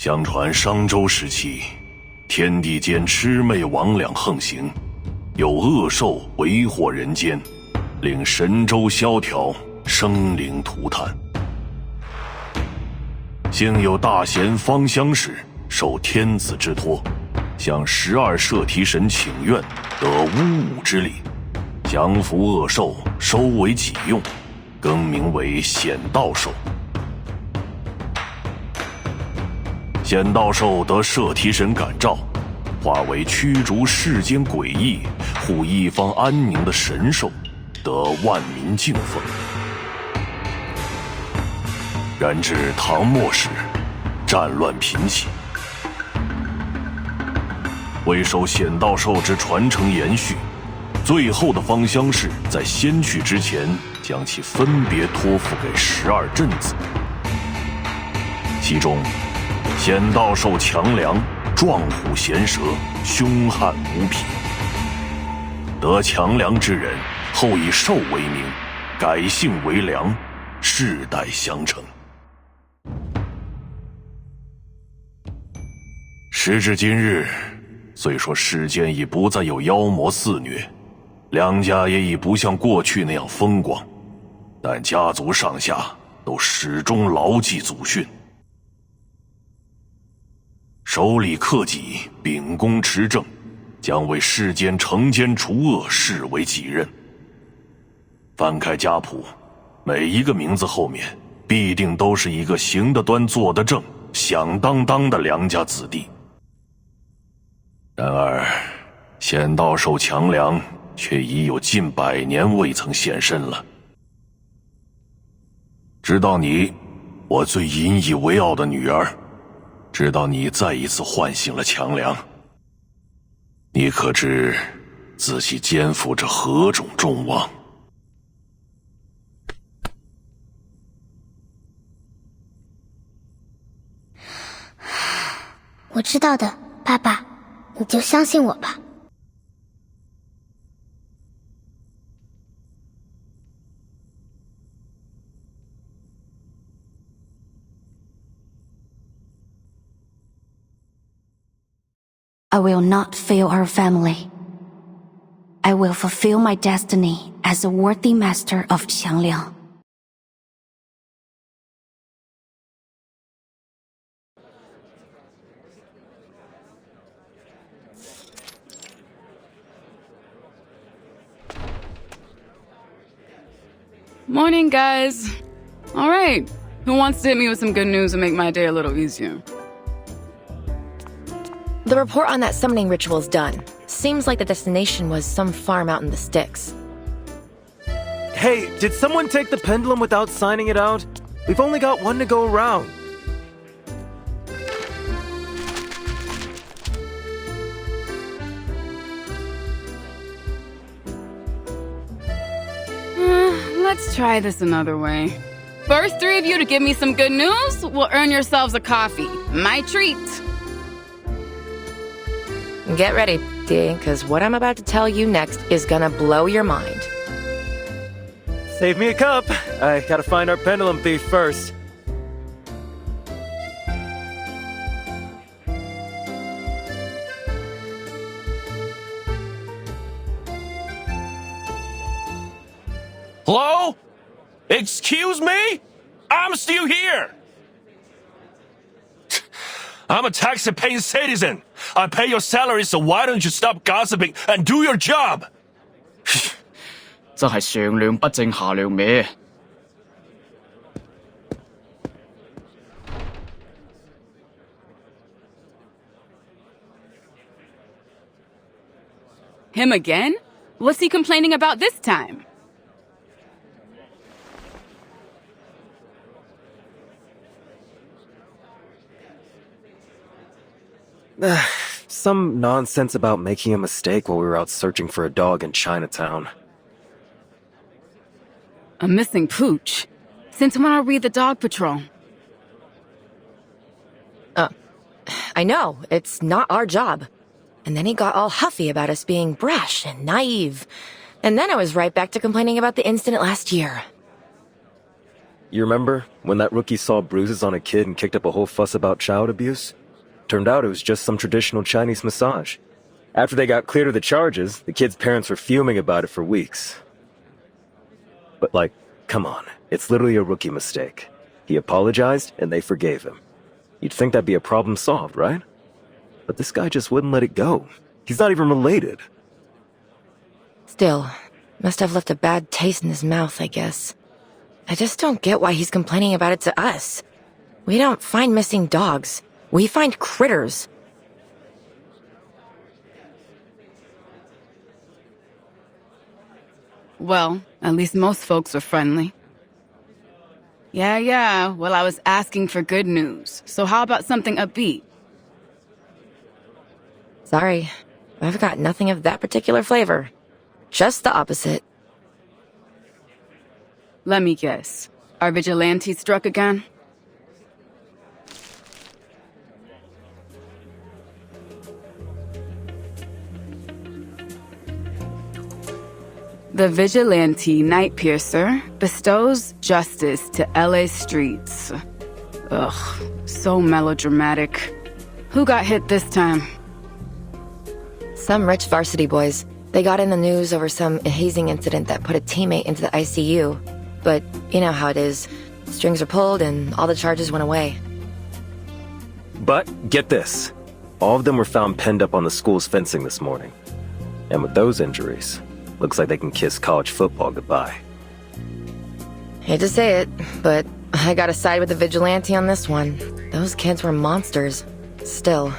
相传商周时期，天地间魑魅魍魉横行，有恶兽为祸人间，令神州萧条，生灵涂炭。幸有大贤方相氏受天子之托，向12摄提神请愿，得巫武之力，降服恶兽，收为己用，更名为显道兽。显道兽得摄提神感召，化为驱逐世间诡异、护一方安宁的神兽，得万民敬奉。然至唐末时，战乱频起，为守显道兽之传承延续，最后的方相氏在先去之前，将其分别托付给12镇子，其中显道兽强梁，壮虎衔蛇，凶悍无匹。得强梁之人，后以兽为名，改姓为梁，世代相承。时至今日，虽说世间已不再有妖魔肆虐，梁家也已不像过去那样风光，但家族上下都始终牢记祖训，守礼克己，秉公持正，将为世间惩奸除恶视为己任。翻开家谱，每一个名字后面必定都是一个行得端坐得正响当当的梁家子弟。然而显道兽强梁却已有近100年未曾现身了。直到你，我最引以为傲的女儿，直到你再一次唤醒了强梁，你可知自己肩负着何种重望？我知道的，爸爸，你就相信我吧。I will not fail our family. I will fulfill my destiny as a worthy master of Qiangliang. Morning, guys. All right, who wants to hit me with some good news and make my day a little easier? The report on that summoning ritual's done. Seems like the destination was some farm out in the sticks. Hey, did someone take the pendulum without signing it out? We've only got one to go around. Let's try this another way. First 3 of you to give me some good news will earn yourselves a coffee. My treat. Get ready, D, because what I'm about to tell you next is gonna blow your mind. Save me a cup. I gotta find our pendulum thief first. Hello? Excuse me? I'm still here. I'm a tax-paying citizen. I pay your salary, so why don't you stop gossiping and do your job? 真係上梁不正下梁歪。Him again? What's he complaining about this time? Some nonsense about making a mistake while we were out searching for a dog in Chinatown. A missing pooch? Since when are we the dog patrol? I know, it's not our job. And then he got all huffy about us being brash and naive. And then I was right back to complaining about the incident last year. You remember when that rookie saw bruises on a kid and kicked up a whole fuss about child abuse? Turned out it was just some traditional Chinese massage. After they got cleared of the charges, the kid's parents were fuming about it for weeks. But like, come on, it's literally a rookie mistake. He apologized and they forgave him. You'd think that'd be a problem solved, right? But this guy just wouldn't let it go. He's not even related. Still, must have left a bad taste in his mouth, I guess. I just don't get why he's complaining about it to us. We don't find missing dogs. We find critters. Well, at least most folks are friendly. Yeah, well, I was asking for good news. So how about something upbeat? Sorry, I've got nothing of that particular flavor. Just the opposite. Let me guess. Are vigilantes struck again? The vigilante Night Piercer bestows justice to LA streets. Ugh, so melodramatic. Who got hit this time? Some rich varsity boys. They got in the news over some hazing incident that put a teammate into the ICU. But you know how it is. Strings are pulled and all the charges went away. But get this. All of them were found penned up on the school's fencing this morning. And with those injuries, looks like they can kiss college football goodbye. Hate to say it, but I gotta side with the vigilante on this one. Those kids were monsters. Still.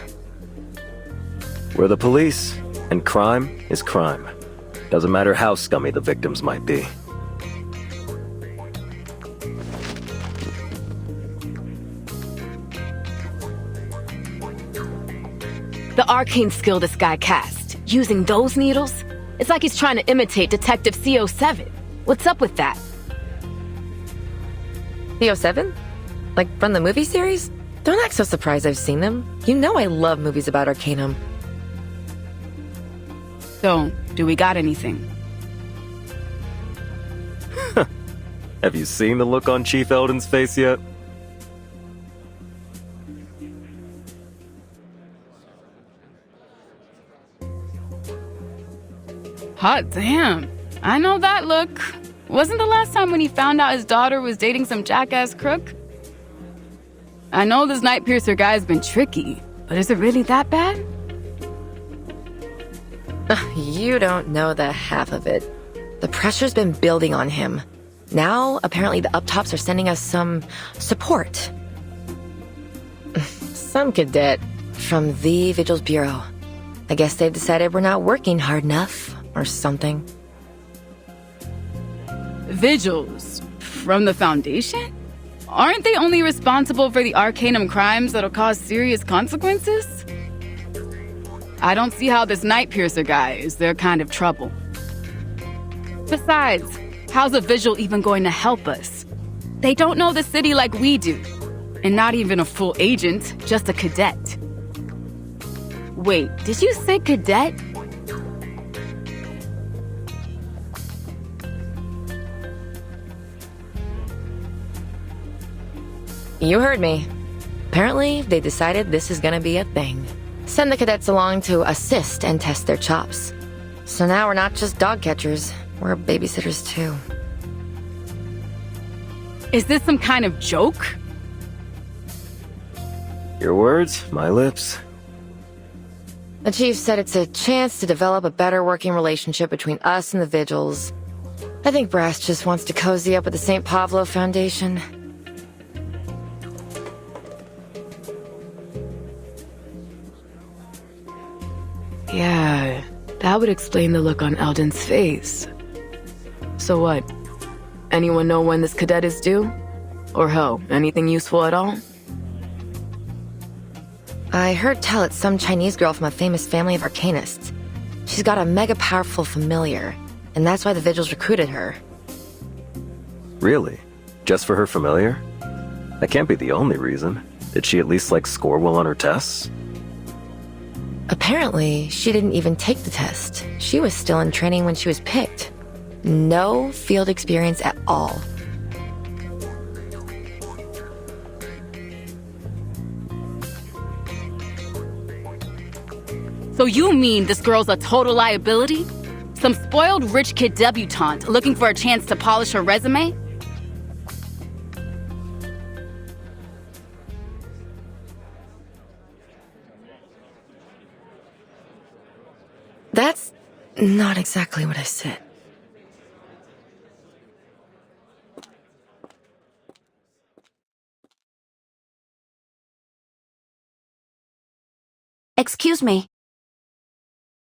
We're the police, and crime is crime. Doesn't matter how scummy the victims might be. The arcane skill this guy cast, using those needles? It's like he's trying to imitate Detective CO7. What's up with that? CO7? Like from the movie series? Don't act so surprised I've seen them. You know I love movies about Arcanum. So, do we got anything? Have you seen the look on Chief Eldon's face yet? Hot damn. I know that look. Wasn't the last time when he found out his daughter was dating some jackass crook? I know this Night Piercer guy's been tricky, but is it really that bad? You don't know the half of it. The pressure's been building on him. Now, apparently the up-tops are sending us some support. Some cadet from the Vigils Bureau. I guess they've decided we're not working hard enough, or something. Vigils? From the Foundation? Aren't they only responsible for the Arcanum crimes that'll cause serious consequences? I don't see how this Night Piercer guy is their kind of trouble. Besides, how's a Vigil even going to help us? They don't know the city like we do. And not even a full agent, just a cadet. Wait, did you say cadet? You heard me. Apparently, they decided this is gonna be a thing. Send the cadets along to assist and test their chops. So now we're not just dog catchers, we're babysitters too. Is this some kind of joke? Your words, my lips. The chief said it's a chance to develop a better working relationship between us and the Vigils. I think Brass just wants to cozy up with the St. Pavlo Foundation. Yeah, that would explain the look on Eldon's face. So what? Anyone know when this cadet is due? Or hell, anything useful at all? I heard tell it's some Chinese girl from a famous family of arcanists. She's got a mega powerful familiar, and that's why the Vigils recruited her. Really? Just for her familiar? That can't be the only reason. Did she at least, score well on her tests? Apparently, she didn't even take the test. She was still in training when she was picked. No field experience at all. So you mean this girl's a total liability? Some spoiled rich kid debutante looking for a chance to polish her resume? That's not exactly what I said. Excuse me.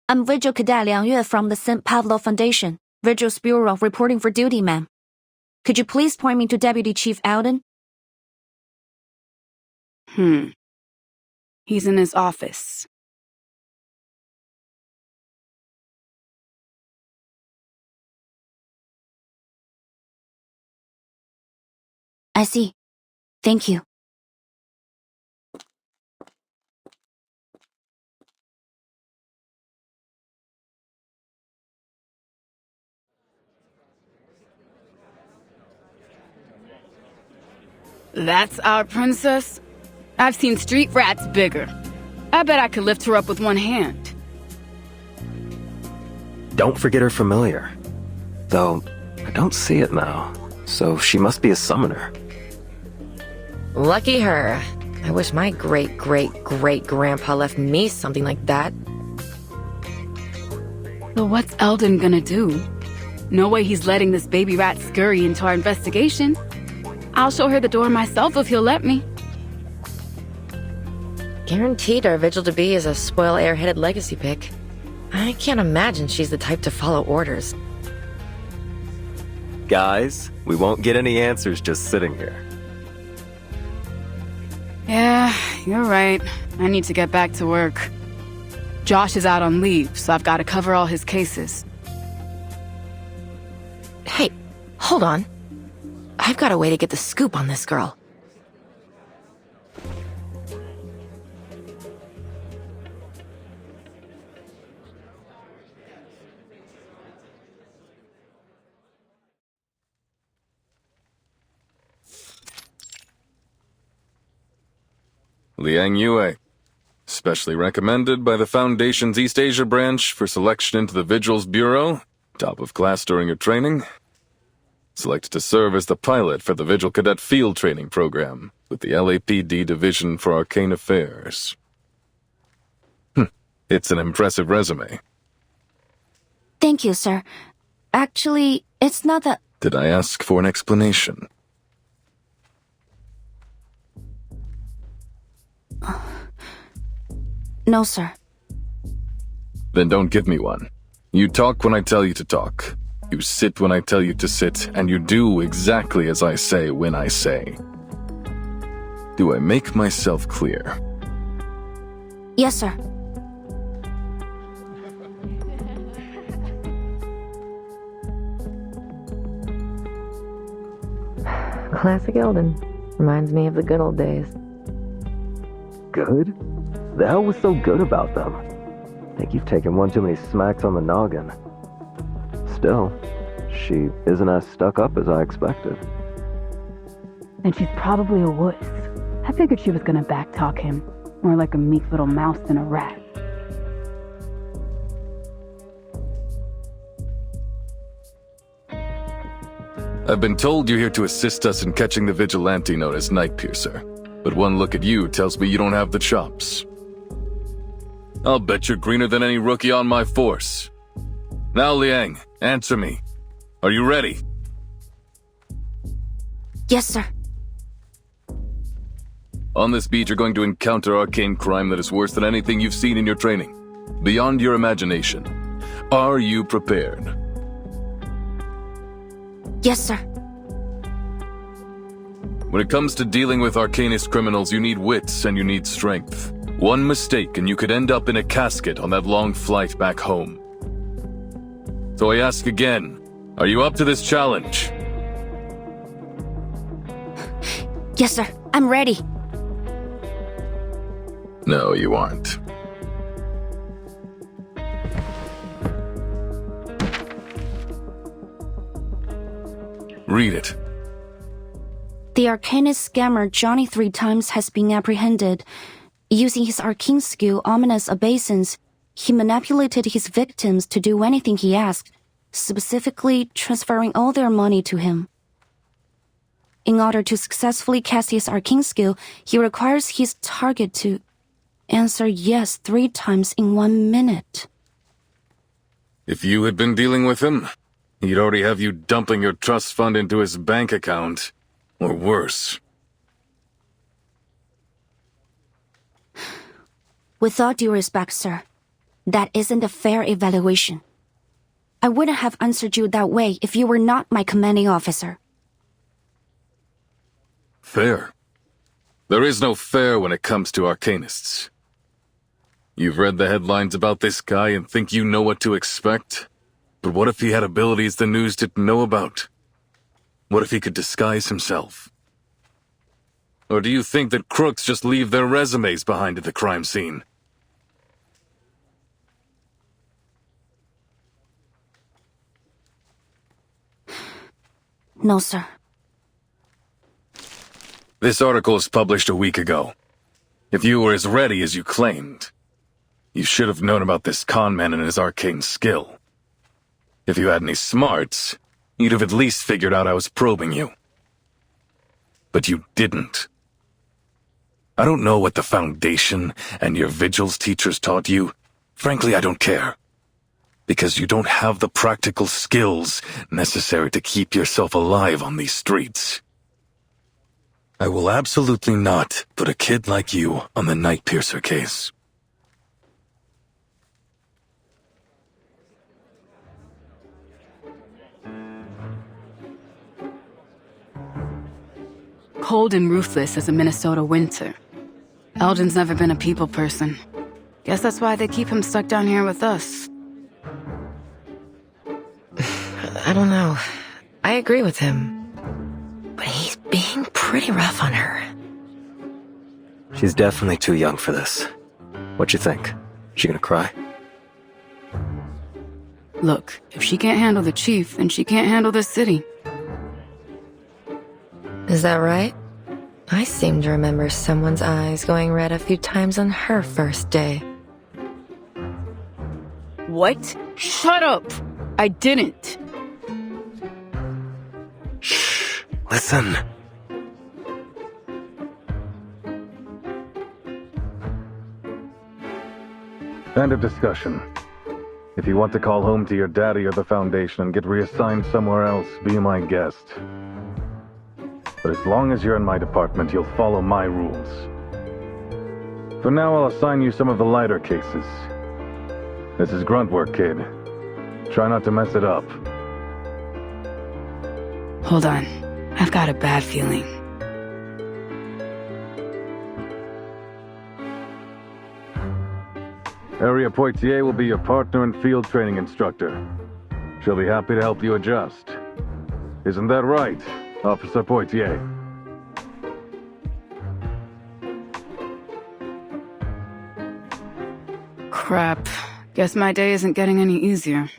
I'm Vigil Cadet Liang Yue from the St. Pavlo Foundation, Vigil's Bureau, reporting for duty, ma'am. Could you please point me to Deputy Chief Alden? He's in his office. I see. Thank you. That's our princess? I've seen street rats bigger. I bet I could lift her up with one hand. Don't forget her familiar. Though, I don't see it now, so she must be a summoner. Lucky her. I wish my great-great-great-grandpa left me something like that. So what's Eldon gonna do? No way he's letting this baby rat scurry into our investigation. I'll show her the door myself if he'll let me. Guaranteed our Vigil to be is a spoil airheaded legacy pick. I can't imagine she's the type to follow orders. Guys, we won't get any answers just sitting here. Yeah, you're right. I need to get back to work. Josh is out on leave, so I've got to cover all his cases. Hey, hold on. I've got a way to get the scoop on this girl. Liang Yue, specially recommended by the Foundation's East Asia branch for selection into the Vigil's Bureau, top of class during your training. Selected to serve as the pilot for the Vigil Cadet Field Training Program with the LAPD Division for Arcane Affairs. It's an impressive resume. Thank you, sir. Actually, it's not that... Did I ask for an explanation? No, sir. Then don't give me one. You talk when I tell you to talk. You sit when I tell you to sit, and you do exactly as I say when I say. Do I make myself clear? Yes, sir. Classic Eldon. Reminds me of the good old days. Good? The hell was so good about them? Think you've taken one too many smacks on the noggin. Still, she isn't as stuck up as I expected. And she's probably a wuss. I figured she was gonna backtalk him. More like a meek little mouse than a rat. I've been told you're here to assist us in catching the vigilante known as Nightpiercer. But one look at you tells me you don't have the chops. I'll bet you're greener than any rookie on my force. Now, Liang, answer me. Are you ready? Yes, sir. On this beat, you're going to encounter arcane crime that is worse than anything you've seen in your training. Beyond your imagination. Are you prepared? Yes, sir. When it comes to dealing with arcanist criminals, you need wits and you need strength. One mistake and you could end up in a casket on that long flight back home. So I ask again, are you up to this challenge? Yes, sir. I'm ready. No, you aren't. Read it. The arcanist scammer Johnny 3 times has been apprehended. Using his arcane skill Ominous Obeisance, He manipulated his victims to do anything he asked, specifically transferring all their money to him. In order to successfully cast his arcane skill, he requires his target to answer yes 3 times in 1 minute. If you had been dealing with him, he'd already have you dumping your trust fund into his bank account. Or worse. With all due respect, sir, that isn't a fair evaluation. I wouldn't have answered you that way if you were not my commanding officer. Fair? There is no fair when it comes to arcanists. You've read the headlines about this guy and think you know what to expect? But what if he had abilities the news didn't know about? What if he could disguise himself? Or do you think that crooks just leave their resumes behind at the crime scene? No, sir. This article was published a week ago. If you were as ready as you claimed, you should have known about this con man and his arcane skill. If you had any smarts, you'd have at least figured out I was probing you. But you didn't. I don't know what the Foundation and your vigils teachers taught you. Frankly, I don't care. Because you don't have the practical skills necessary to keep yourself alive on these streets. I will absolutely not put a kid like you on the Night Piercer case. Cold and ruthless as a Minnesota winter. Eldon's never been a people person. Guess that's why they keep him stuck down here with us. I don't know. I agree with him. But he's being pretty rough on her. She's definitely too young for this. What you think? She gonna cry? Look, if she can't handle the chief, then she can't handle this city. Is that right? I seem to remember someone's eyes going red a few times on her first day. What? Shut up! I didn't. Shh. Listen. End of discussion. If you want to call home to your daddy or the Foundation and get reassigned somewhere else, be my guest. But as long as you're in my department, you'll follow my rules. For now, I'll assign you some of the lighter cases. This is grunt work, kid. Try not to mess it up. Hold on. I've got a bad feeling. Area Poitier will be your partner and field training instructor. She'll be happy to help you adjust. Isn't that right, Officer Poitier? Crap. Guess my day isn't getting any easier.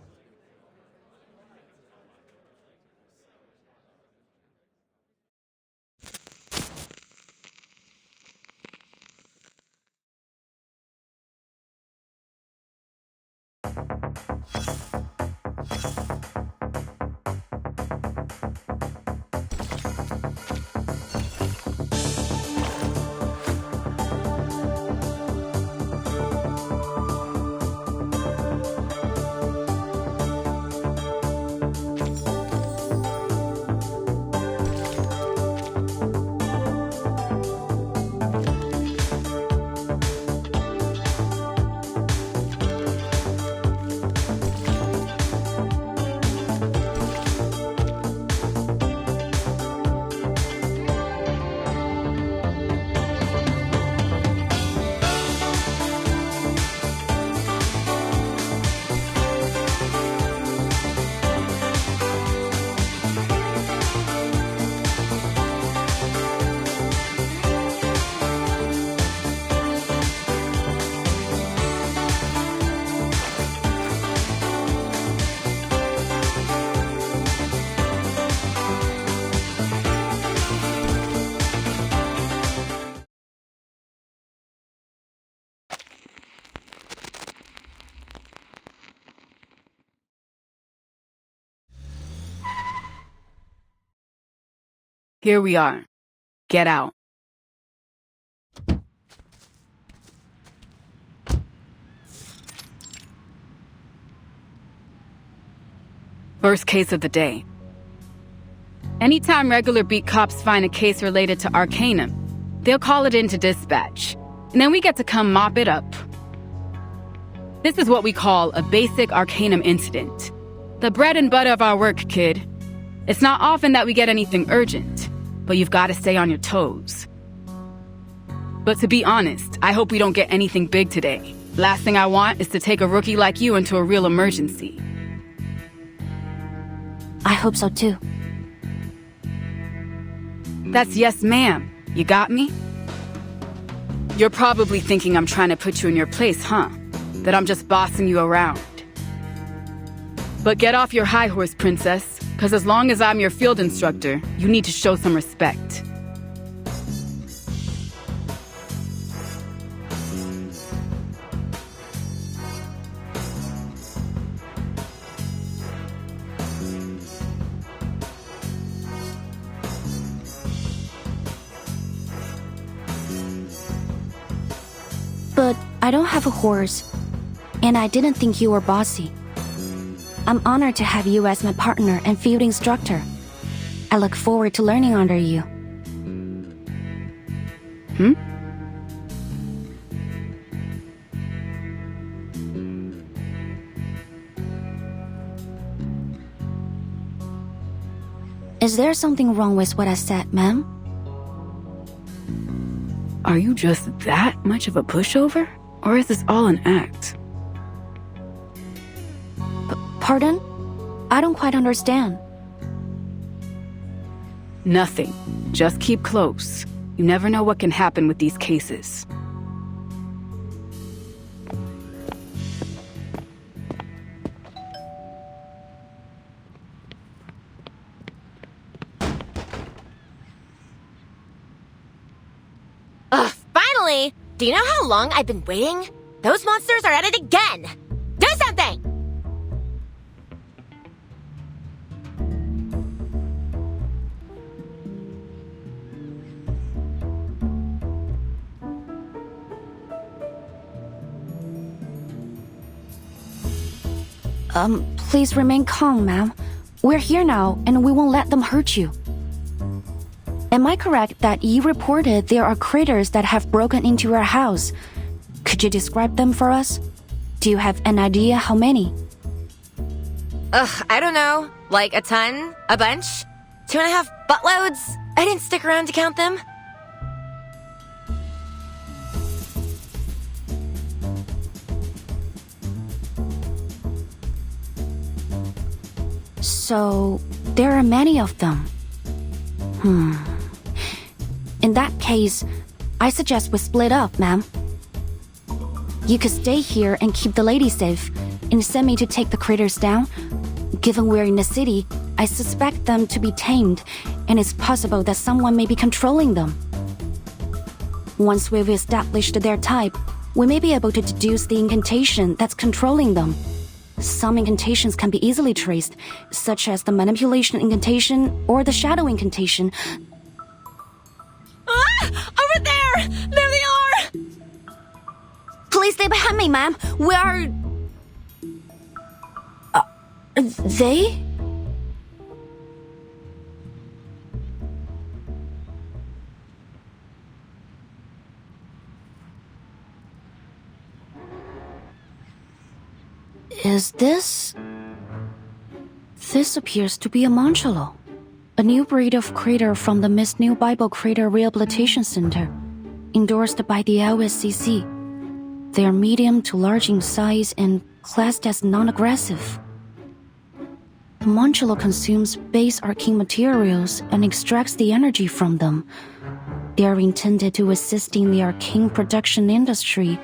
Here we are. Get out. First case of the day. Anytime regular beat cops find a case related to Arcanum, they'll call it into dispatch, and then we get to come mop it up. This is what we call a basic Arcanum incident. The bread and butter of our work, kid. It's not often that we get anything urgent, but you've got to stay on your toes. But to be honest, I hope we don't get anything big today. Last thing I want is to take a rookie like you into a real emergency. I hope so too. That's yes, ma'am. You got me? You're probably thinking I'm trying to put you in your place, huh? That I'm just bossing you around. But get off your high horse, princess, because as long as I'm your field instructor, you need to show some respect. But I don't have a horse, and I didn't think you were bossy. I'm honored to have you as my partner and field instructor. I look forward to learning under you. Is there something wrong with what I said, ma'am? Are you just that much of a pushover? Or is this all an act? Pardon? I don't quite understand. Nothing. Just keep close. You never know what can happen with these cases. Ugh, finally! Do you know how long I've been waiting? Those monsters are at it again! Do something! Please remain calm, ma'am. We're here now, and we won't let them hurt you. Am I correct that you reported there are critters that have broken into your house? Could you describe them for us? Do you have an idea how many? Ugh, I don't know. Like a ton? A bunch? 2.5 buttloads? I didn't stick around to count them. So, there are many of them. In that case, I suggest we split up, ma'am. You could stay here and keep the lady safe, and send me to take the critters down. Given we're in the city, I suspect them to be tamed, and it's possible that someone may be controlling them. Once we've established their type, we may be able to deduce the incantation that's controlling them. Some incantations can be easily traced, such as the manipulation incantation or the shadow incantation. Ah! Over there! There they are! Please stay behind me, ma'am. We are... they? Is this... This appears to be a Monchello, a new breed of critter from the Miss New Bible Critter Rehabilitation Center, endorsed by the LSCC. They are medium to large in size and classed as non-aggressive. The Monchello consumes base arcane materials and extracts the energy from them. They are intended to assist in the arcane production industry.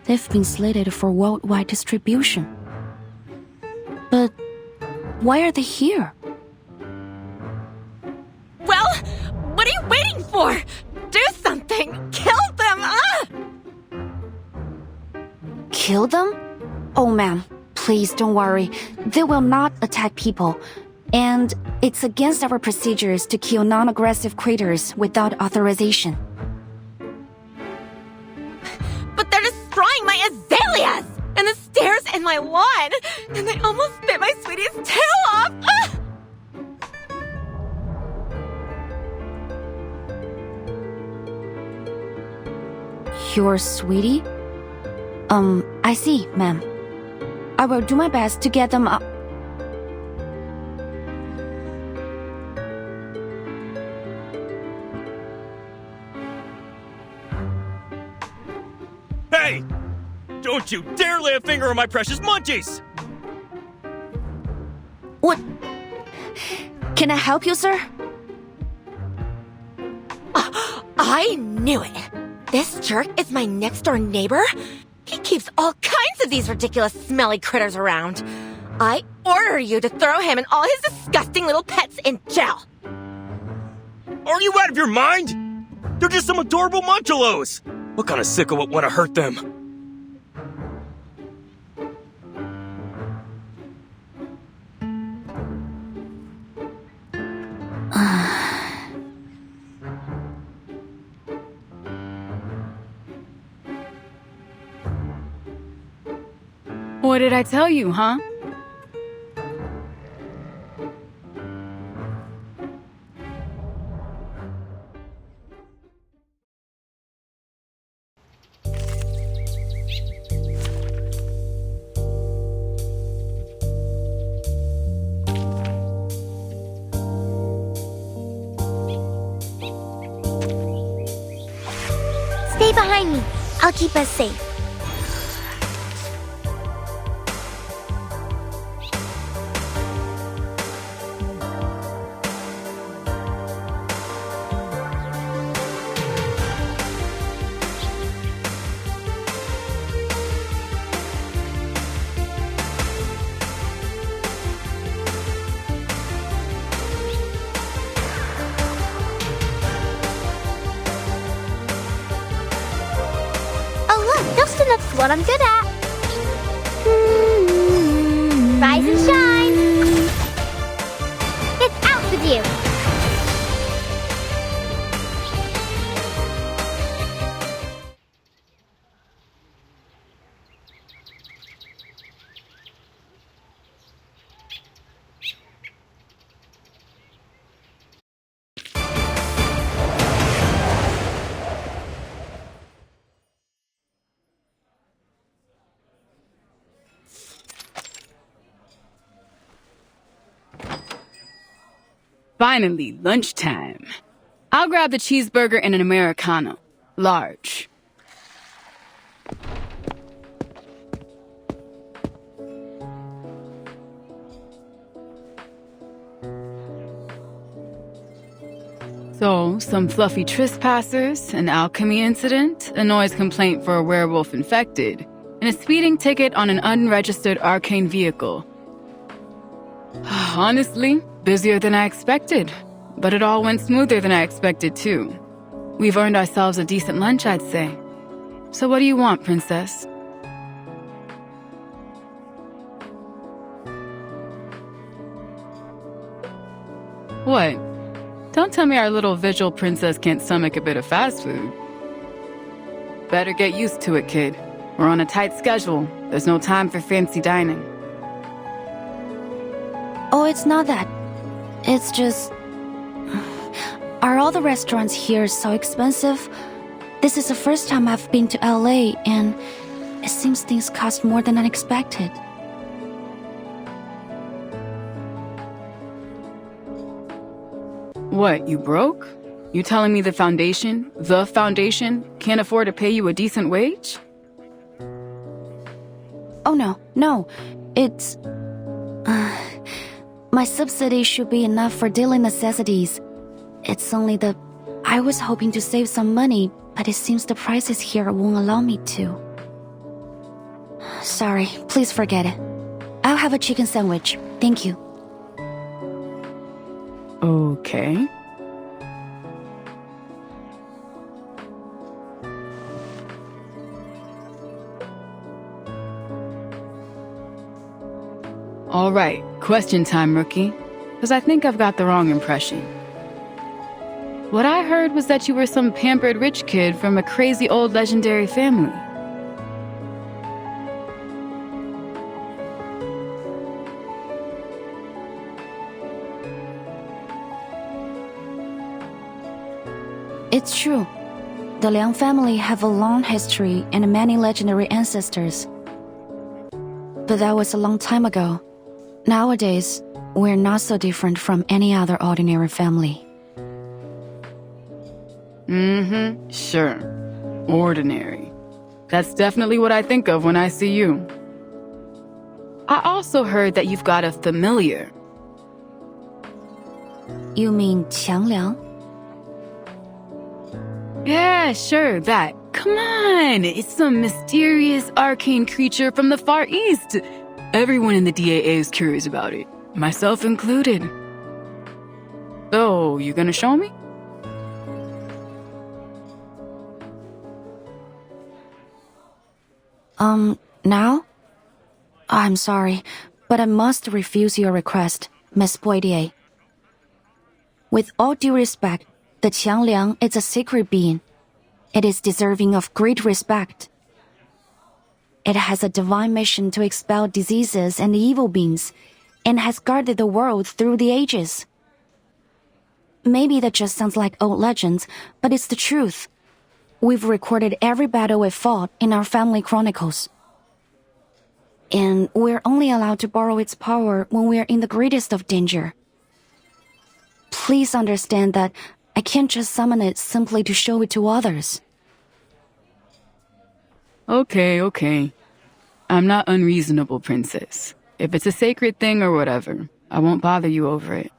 They've been slated for worldwide distribution. But why are they here? Well, what are you waiting for? Do something! Kill them! Ah! Kill them? Oh, ma'am, please don't worry. They will not attack people. And it's against our procedures to kill non-aggressive critters without authorization. But they're destroying my azaleas! And the stairs and my lawn! And they almost bit my sweetie's tail off! Ah! Your sweetie? I see, ma'am. I will do my best to get them up. Hey! Don't you dare lay a finger on my precious munchies! What? Can I help you, sir? I knew it! This jerk is my next-door neighbor? He keeps all kinds of these ridiculous smelly critters around. I order you to throw him and all his disgusting little pets in jail. Are you out of your mind? They're just some adorable munchalos! What kind of sicko would want to hurt them? What did I tell you, huh? Stay behind me. I'll keep us safe. That's what I'm good at. Rise and shine. It's out with you. Finally, lunchtime. I'll grab the cheeseburger and an Americano. Large. So, some fluffy trespassers, an alchemy incident, a noise complaint for a werewolf infected, and a speeding ticket on an unregistered arcane vehicle. Honestly, busier than I expected, but it all went smoother than I expected too. We've earned ourselves a decent lunch, I'd say. So what do you want, princess? What? Don't tell me our little vigil princess can't stomach a bit of fast food. Better get used to it, kid. We're on a tight schedule. There's no time for fancy dining. Oh, it's not that. It's just... Are all the restaurants here so expensive? This is the first time I've been to LA, and it seems things cost more than I expected. What, you broke? You telling me the foundation, can't afford to pay you a decent wage? Oh, no. It's... my subsidy should be enough for daily necessities. It's only the... I was hoping to save some money, but it seems the prices here won't allow me to. Sorry, please forget it. I'll have a chicken sandwich. Thank you. Okay. All right, question time, rookie. because I think I've got the wrong impression. What I heard was that you were some pampered rich kid from a crazy old legendary family. It's true. The Liang family have a long history and many legendary ancestors. But that was a long time ago. Nowadays, we're not so different from any other ordinary family. Sure. Ordinary. That's definitely what I think of when I see you. I also heard that you've got a familiar. You mean Qiangliang? Yeah, sure, that. Come on! It's some mysterious arcane creature from the Far East. Everyone in the DAA is curious about it, myself included. So, you gonna show me? Now? I'm sorry, but I must refuse your request, Miss Poitier. With all due respect, the Qiangliang is a sacred being. It is deserving of great respect. It has a divine mission to expel diseases and evil beings, and has guarded the world through the ages. Maybe that just sounds like old legends, but it's the truth. We've recorded every battle it fought in our family chronicles. And we're only allowed to borrow its power when we're in the greatest of danger. Please understand that I can't just summon it simply to show it to others. Okay. I'm not unreasonable, princess. If it's a sacred thing or whatever, I won't bother you over it.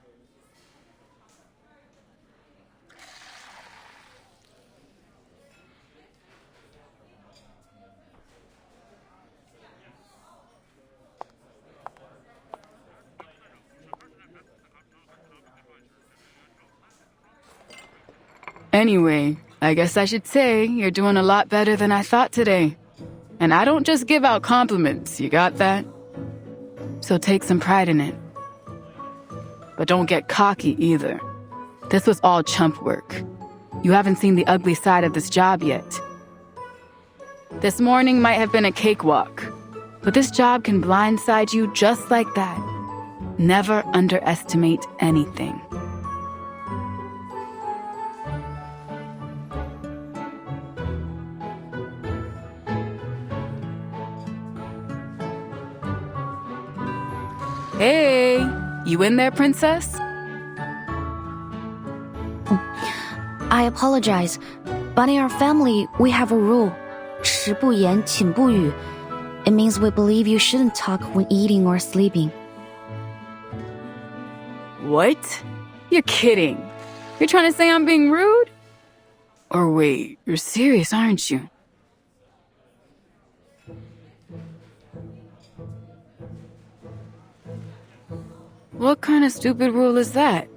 Anyway, I guess I should say you're doing a lot better than I thought today. And I don't just give out compliments, you got that? So take some pride in it. But don't get cocky either. This was all chump work. You haven't seen the ugly side of this job yet. This morning might have been a cakewalk, but this job can blindside you just like that. Never underestimate anything. Hey, you in there, princess? I apologize, but in our family, we have a rule. 食不言，寝不语. It means we believe you shouldn't talk when eating or sleeping. What? You're kidding. You're trying to say I'm being rude? Or wait, you're serious, aren't you? What kind of stupid rule is that?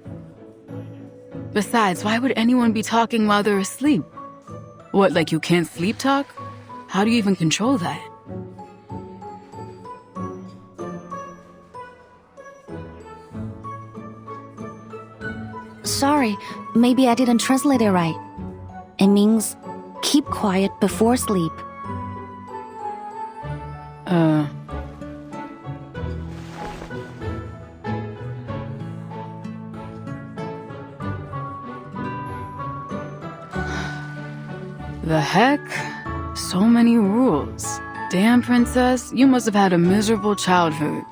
Besides, why would anyone be talking while they're asleep? What, like you can't sleep talk? How do you even control that? Sorry, maybe I didn't translate it right. It means keep quiet before sleep. The heck? So many rules. Damn, princess, you must have had a miserable childhood.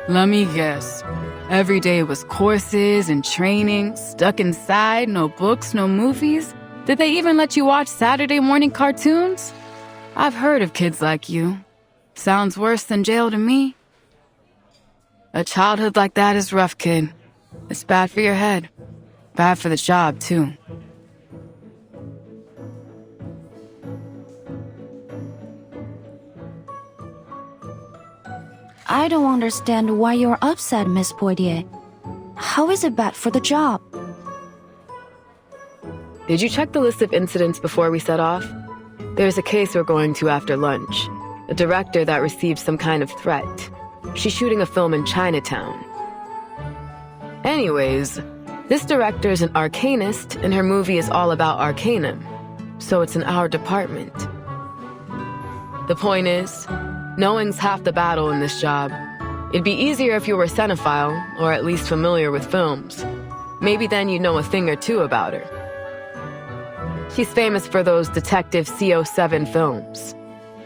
Let me guess. Every day was courses and training, stuck inside, no books, no movies. Did they even let you watch Saturday morning cartoons? I've heard of kids like you. Sounds worse than jail to me. A childhood like that is rough, kid. It's bad for your head. Bad for the job, too. I don't understand why you're upset, Miss Poitier. How is it bad for the job? Did you check the list of incidents before we set off? There's a case we're going to after lunch. A director that received some kind of threat. She's shooting a film in Chinatown. Anyways, this director's an arcanist, and her movie is all about arcanum. So it's in our department. The point is, knowing's half the battle in this job. It'd be easier if you were a cinephile, or at least familiar with films. Maybe then you'd know a thing or two about her. She's famous for those Detective CO7 films.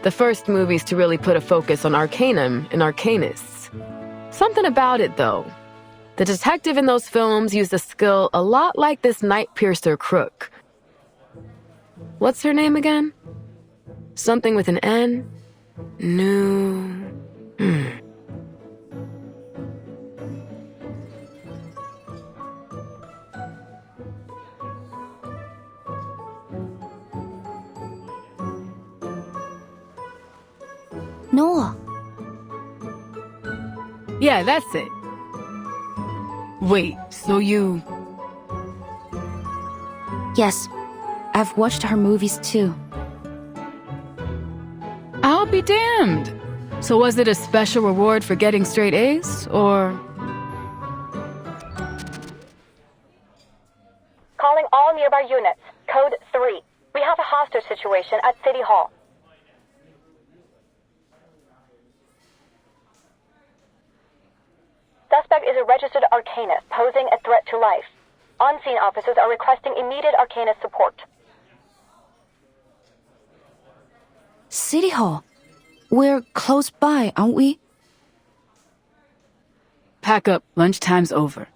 The first movies to really put a focus on arcanum and arcanists. Something about it, though. The detective in those films used a skill a lot like this night piercer crook. What's her name again? Something with an N? No. Noah. Yeah, that's it. Wait, so you... Yes, I've watched her movies too. I'll be damned. So was it a special reward for getting straight A's, or... Calling all nearby units. Code 3. We have a hostage situation at City Hall. Suspect is a registered arcanist posing a threat to life. On-scene officers are requesting immediate arcanist support. City Hall. We're close by, aren't we? Pack up, lunchtime's over.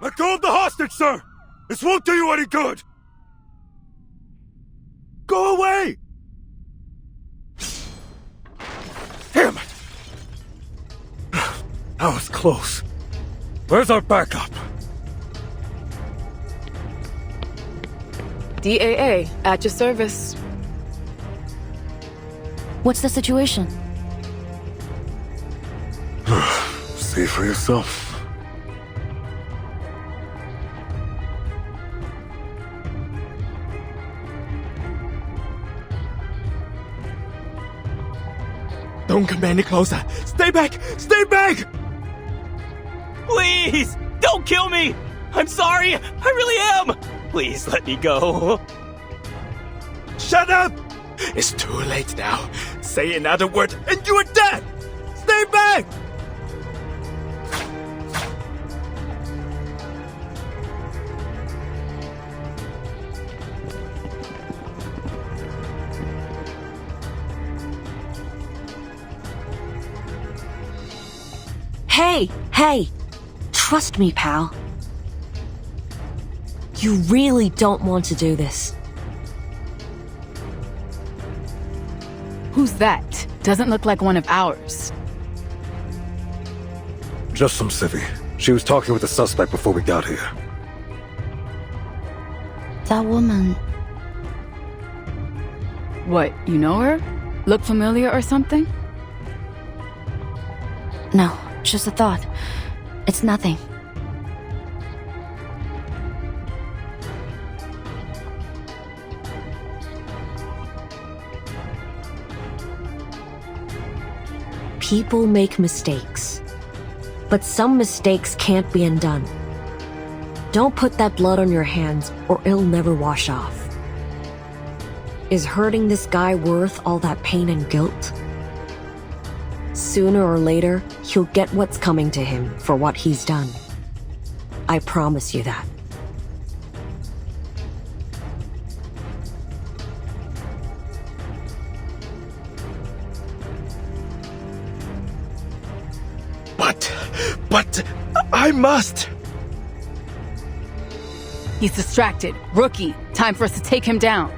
Let go of the hostage, sir! This won't do you any good! Go away! Damn it! That was close. Where's our backup? DAA, at your service. What's the situation? See for yourself. Don't come any closer! Stay back! Stay back! Please! Don't kill me! I'm sorry! I really am! Please let me go. Shut up! It's too late now. Say another word and you are dead! Stay back! Hey! Trust me, pal. You really don't want to do this. Who's that? Doesn't look like one of ours. Just some civvy. She was talking with the suspect before we got here. That woman... What, you know her? Look familiar or something? No, just a thought. It's nothing. People make mistakes. But some mistakes can't be undone. Don't put that blood on your hands or it'll never wash off. Is hurting this guy worth all that pain and guilt? sooner or later, he'll get what's coming to him for what he's done. I promise you that. But I must. He's distracted. Rookie, time for us to take him down.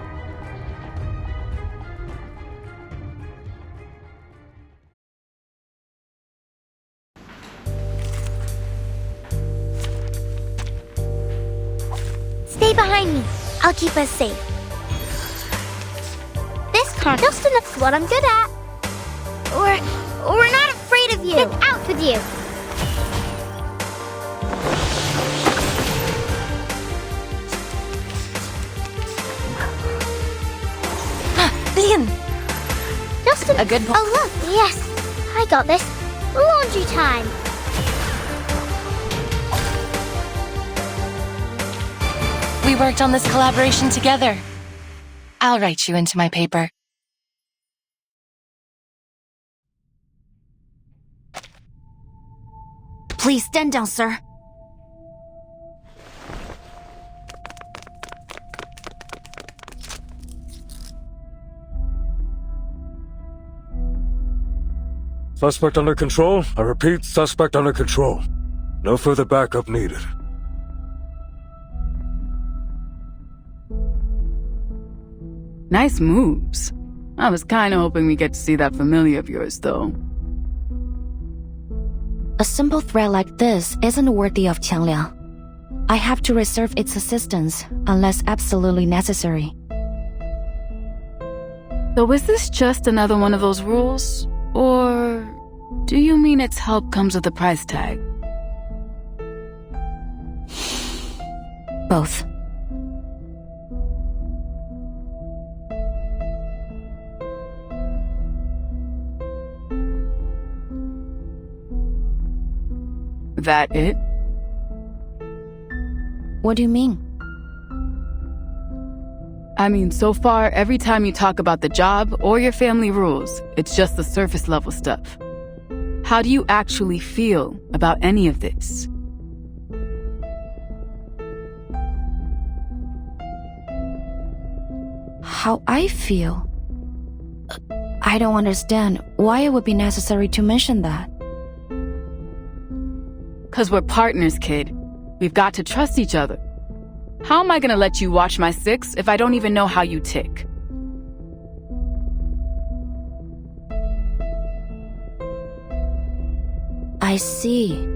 Stay behind me. I'll keep us safe. This car just enough what I'm good at. We're not afraid of you. Get out with you. Leon! Just a good one. Oh, look, yes. I got this. Laundry time. We worked on this collaboration together. I'll write you into my paper. Please stand down, sir. Suspect under control. I repeat, suspect under control. No further backup needed. Nice moves. I was kinda hoping we get to see that familiar of yours, though. A simple threat like this isn't worthy of Qiangliang. I have to reserve its assistance unless absolutely necessary. So is this just another one of those rules? Or do you mean its help comes with a price tag? Both. That it? What do you mean? I mean, so far, every time you talk about the job or your family rules, it's just the surface level stuff. How do you actually feel about any of this? How I feel? I don't understand why it would be necessary to mention that. 'Cause we're partners, kid. We've got to trust each other. How am I gonna let you watch my six if I don't even know how you tick? I see.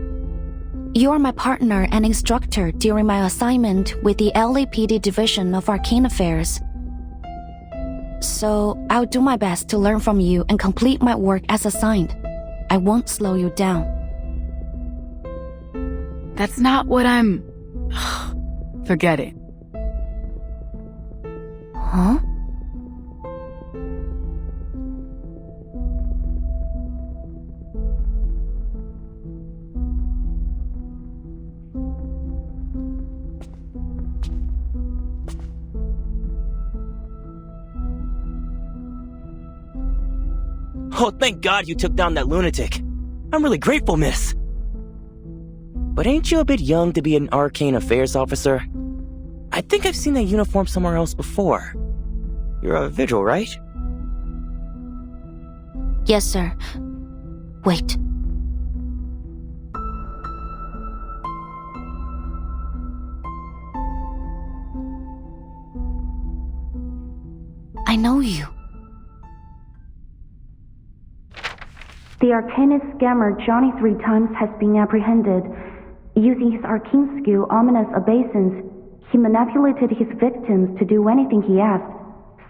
You're my partner and instructor during my assignment with the LAPD Division of Arcane Affairs. So I'll do my best to learn from you and complete my work as assigned. I won't slow you down. That's not what I'm... Forget it. Huh? Oh, thank God you took down that lunatic. I'm really grateful, miss. But ain't you a bit young to be an arcane affairs officer? I think I've seen that uniform somewhere else before. You're a vigil, right? Yes, sir. Wait. I know you. The Arcanist scammer Johnny 3 Times has been apprehended. Using his arcane skill, Ominous Obeisance, he manipulated his victims to do anything he asked,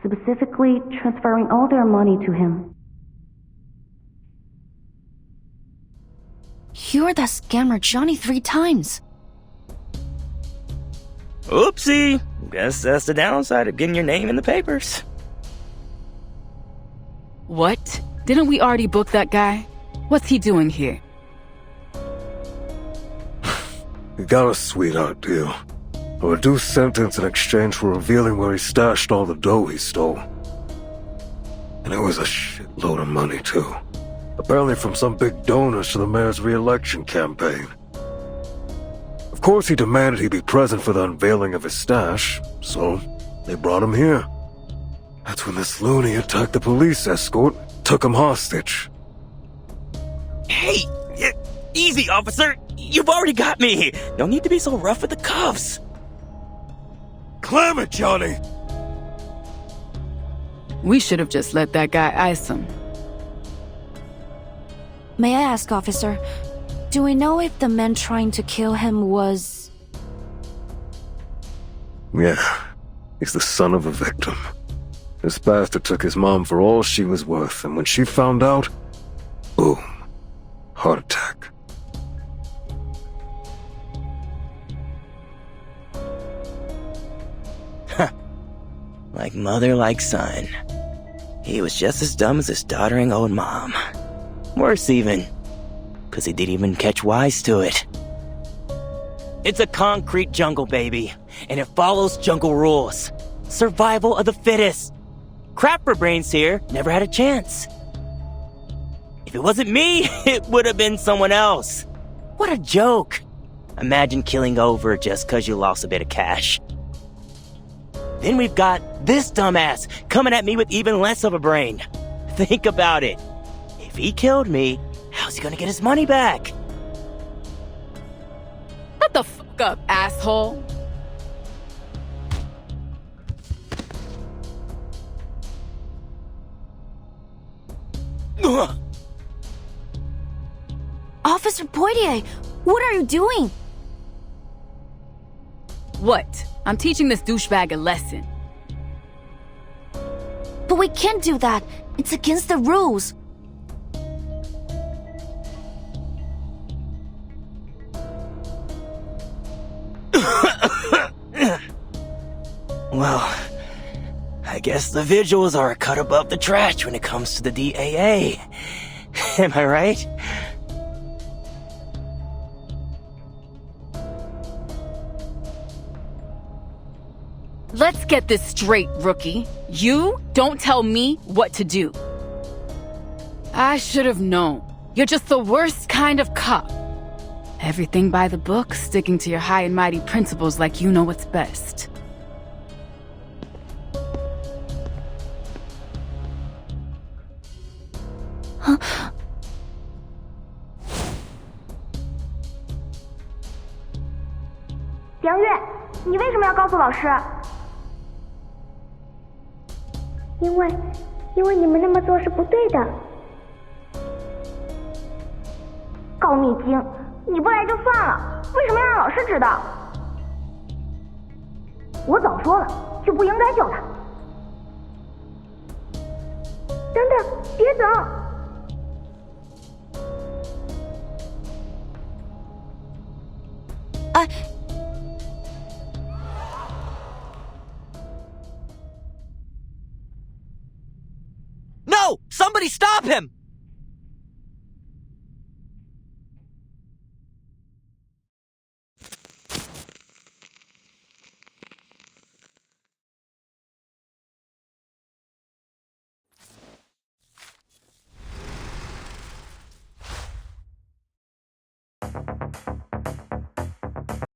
specifically transferring all their money to him. You're that scammer Johnny 3 Times. Oopsie. Guess that's the downside of getting your name in the papers. What? Didn't we already book that guy? What's he doing here? He got a sweetheart deal. A reduced sentence in exchange for revealing where he stashed all the dough he stole. And it was a shitload of money, too. A apparently from some big donors to the mayor's re-election campaign. Of course, he demanded he be present for the unveiling of his stash, so they brought him here. That's when this loony attacked the police escort, took him hostage. Hey, easy, officer. You've already got me. No need to be so rough with the cuffs. Clam it, Johnny! We should have just let that guy ice him. May I ask, officer, do we know if the man trying to kill him was... Yeah, he's the son of a victim. This bastard took his mom for all she was worth, and when she found out, boom, heart attack. Like mother, like son. He was just as dumb as his doddering old mom. Worse even, because he didn't even catch wise to it. It's a concrete jungle, baby, and it follows jungle rules. Survival of the fittest. Crapper brains here never had a chance. If it wasn't me, it would have been someone else. What a joke. Imagine killing over just because you lost a bit of cash. Then we've got this dumbass coming at me with even less of a brain. Think about it. If he killed me, how's he gonna get his money back? Shut the fuck up, asshole. Officer Poitier, what are you doing? What? I'm teaching this douchebag a lesson. But we can't do that. It's against the rules. Well, I guess the visuals are a cut above the trash when it comes to the DAA. Am I right? Let's get this straight, rookie. You don't tell me what to do. I should have known. You're just the worst kind of cop. Everything by the book, sticking to your high and mighty principles like you know what's best. Huh? 杨月，你为什么要告诉老师？因为你们那么做是不对的。告密精，你不来就算了，为什么要让老师知道？我早说了，就不应该救他。等等，别走！ No! Somebody stop him!